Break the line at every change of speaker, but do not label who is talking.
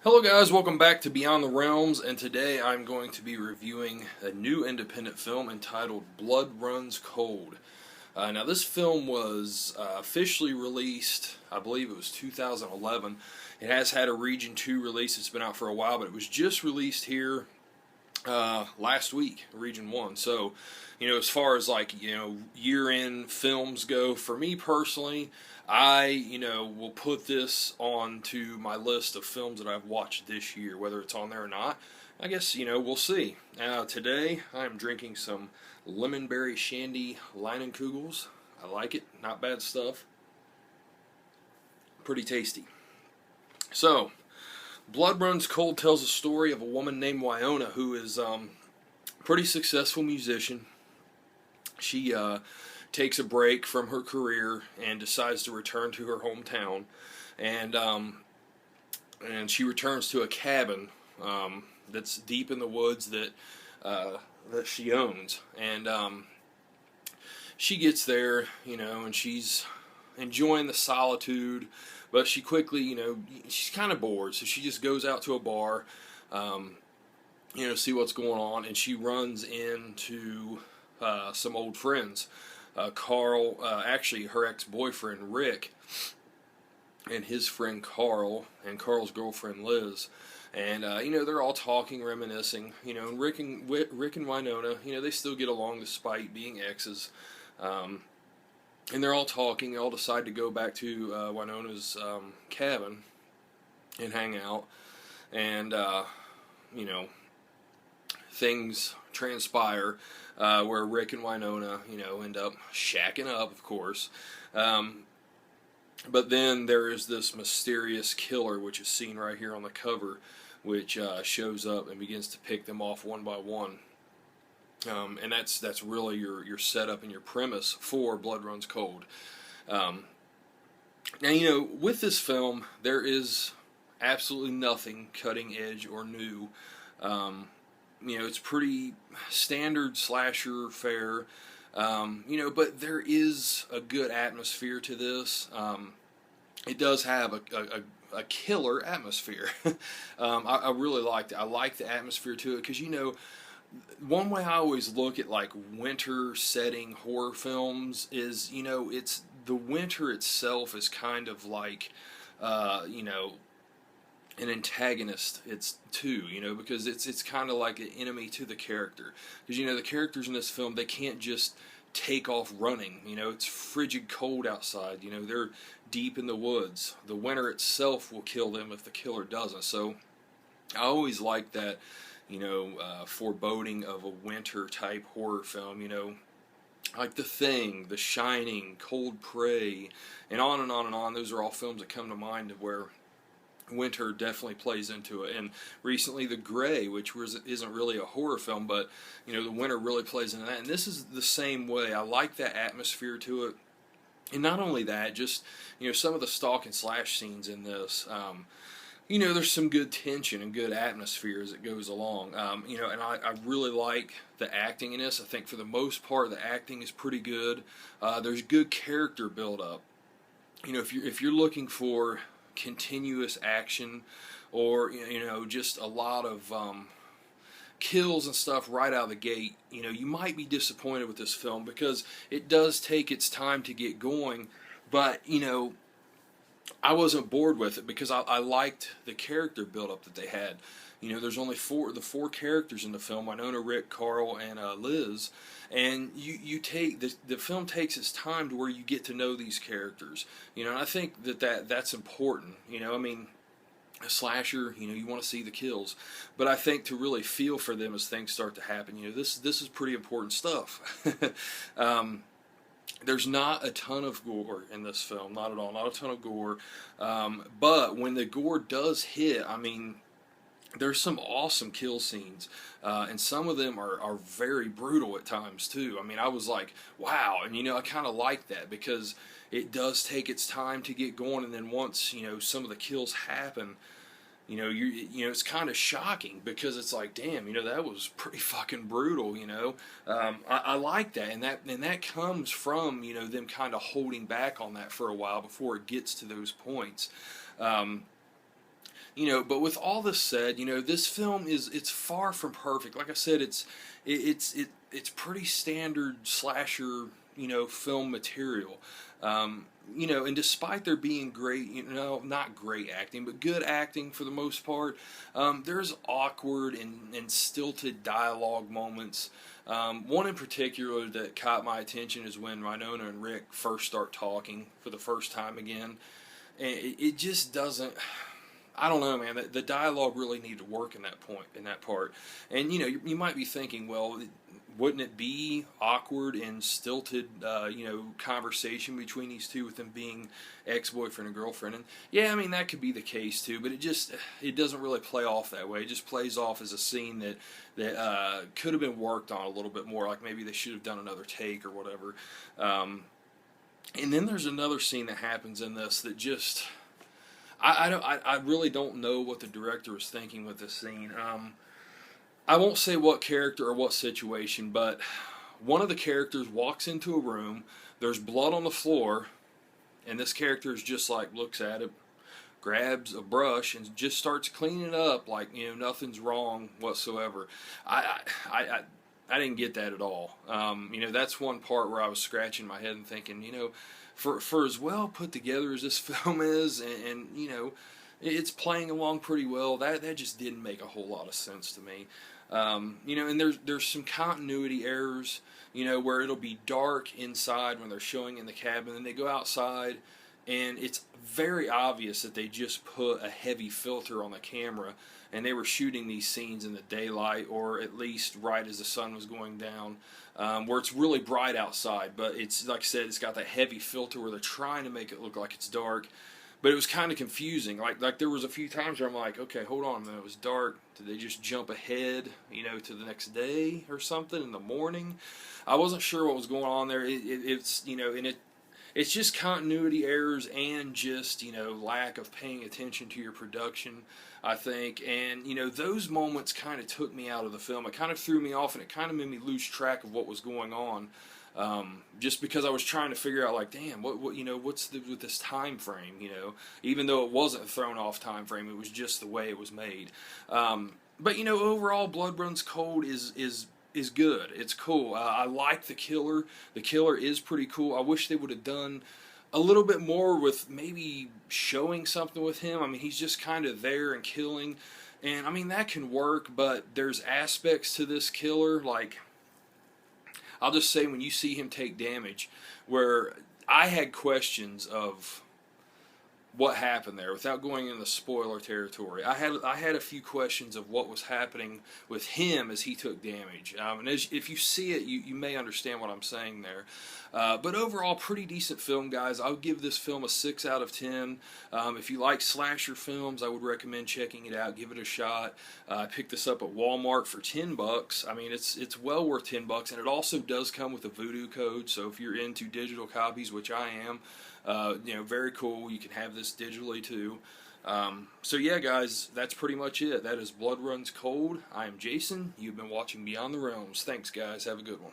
Hello guys, welcome back to Beyond the Realms, and today I'm going to be reviewing a new independent film entitled Blood Runs Cold. Now this film was officially released, I believe it was 2011. It has had a Region 2 release, it's been out for a while, but it was just released here last week, Region 1. So, as far as year-end films go, for me personally, I, will put this on to my list of films that I've watched this year, whether it's on there or not. I guess, we'll see. Today, I'm drinking some Lemonberry Shandy Leinenkugels. I like it, not bad stuff. Pretty tasty. So, Blood Runs Cold tells a story of a woman named Winona who is a pretty successful musician. She takes a break from her career and decides to return to her hometown, and she returns to a cabin that's deep in the woods that she owns, and she gets there, and she's enjoying the solitude, but she quickly, she's kind of bored, so she just goes out to a bar, see what's going on, and she runs into some old friends. Carl, actually her ex-boyfriend Rick, and his friend Carl, and Carl's girlfriend Liz, and they're all talking, reminiscing, and Rick and Winona, they still get along despite being exes, and they're all talking. They all decide to go back to Winona's cabin and hang out, and things transpire where Rick and Winona, end up shacking up, of course. But then there is this mysterious killer, which is seen right here on the cover, which shows up and begins to pick them off one by one. And that's really your setup and your premise for Blood Runs Cold. Now, with this film, there is absolutely nothing cutting edge or new. It's pretty standard slasher fare, but there is a good atmosphere to this. It does have a killer atmosphere. I really liked it. I like the atmosphere to it because, one way I always look at winter setting horror films is, it's the winter itself is kind of like, an antagonist too, because it's kind of like an enemy to the character, because the characters in this film, they can't just take off running. It's frigid cold outside. They're deep in the woods. The winter itself will kill them if the killer doesn't. So I always like that, foreboding of a winter type horror film, like The Thing, The Shining, Cold Prey, and on and on and on. Those are all films that come to mind of where winter definitely plays into it. And recently The Gray, which isn't really a horror film, but the winter really plays into that. And this is the same way. I like that atmosphere to it. And not only that, just some of the stalk and slash scenes in this, there's some good tension and good atmosphere as it goes along. And I really like the acting in this. I think for the most part the acting is pretty good. There's good character build up. If you're looking for continuous action, or just a lot of kills and stuff right out of the gate, you might be disappointed with this film because it does take its time to get going. But I wasn't bored with it because I liked the character build up that they had. There's only the four characters in the film: Winona, Rick, Carl, and Liz. And you take the film takes its time to where you get to know these characters. And I think that's important. A slasher, you want to see the kills, but I think to really feel for them as things start to happen, this is pretty important stuff. There's not a ton of gore in this film, not at all, not a ton of gore. But when the gore does hit, there's some awesome kill scenes, and some of them are very brutal at times too. I was like, wow, and I kind of like that because it does take its time to get going, and then once some of the kills happen, it's kind of shocking because it's like, damn, that was pretty fucking brutal. I like that, and that comes from them kind of holding back on that for a while before it gets to those points. But with all this said, this film it's far from perfect. Like I said, it's pretty standard slasher, film material. And despite there being great, not great acting, but good acting for the most part, there's awkward and stilted dialogue moments. One in particular that caught my attention is when Winona and Rick first start talking for the first time again. And it just doesn't. I don't know, man. The dialogue really needed to work in that part. And you might be thinking, well, wouldn't it be awkward and stilted, conversation between these two with them being ex-boyfriend and girlfriend? And yeah, I mean that could be the case too, but it doesn't really play off that way. It just plays off as a scene that could have been worked on a little bit more. Like maybe they should have done another take or whatever. And then there's another scene that happens in this that just. I really don't know what the director was thinking with this scene. I won't say what character or what situation, but one of the characters walks into a room, there's blood on the floor, and this character is just like, looks at it, grabs a brush, and just starts cleaning it up like, nothing's wrong whatsoever. I didn't get that at all. That's one part where I was scratching my head and thinking, for as well put together as this film is, and it's playing along pretty well, that just didn't make a whole lot of sense to me. And there's some continuity errors, where it'll be dark inside when they're showing in the cabin, and they go outside, and it's very obvious that they just put a heavy filter on the camera, and they were shooting these scenes in the daylight, or at least right as the sun was going down, where it's really bright outside, but it's, like I said, it's got that heavy filter where they're trying to make it look like it's dark. But it was kind of confusing. Like there was a few times where I'm like, okay, hold on a minute, it was dark. Did they just jump ahead, to the next day or something in the morning? I wasn't sure what was going on there. It's just continuity errors and just, lack of paying attention to your production, I think. And, those moments kind of took me out of the film. It kind of threw me off, and it kind of made me lose track of what was going on. Just because I was trying to figure out, like, damn, what's with this time frame, even though it wasn't a thrown off time frame, it was just the way it was made. But overall, Blood Runs Cold is good. It's cool. I like the killer. The killer is pretty cool. I wish they would have done a little bit more with maybe showing something with him. I mean, he's just kind of there and killing, and I mean that can work, but there's aspects to this killer, like, I'll just say when you see him take damage, where I had questions of what happened there without going into spoiler territory. I had a few questions of what was happening with him as he took damage. And if you see it, you may understand what I'm saying there. But overall, pretty decent film, guys. I'll give this film a 6 out of 10. If you like slasher films, I would recommend checking it out. Give it a shot. I picked this up at Walmart for $10. I mean, it's well worth $10, and it also does come with a voodoo code. So if you're into digital copies, which I am, very cool. You can have this digitally too. So yeah, guys, that's pretty much it. That is Blood Runs Cold. I am Jason. You've been watching Beyond the Realms. Thanks, guys. Have a good one.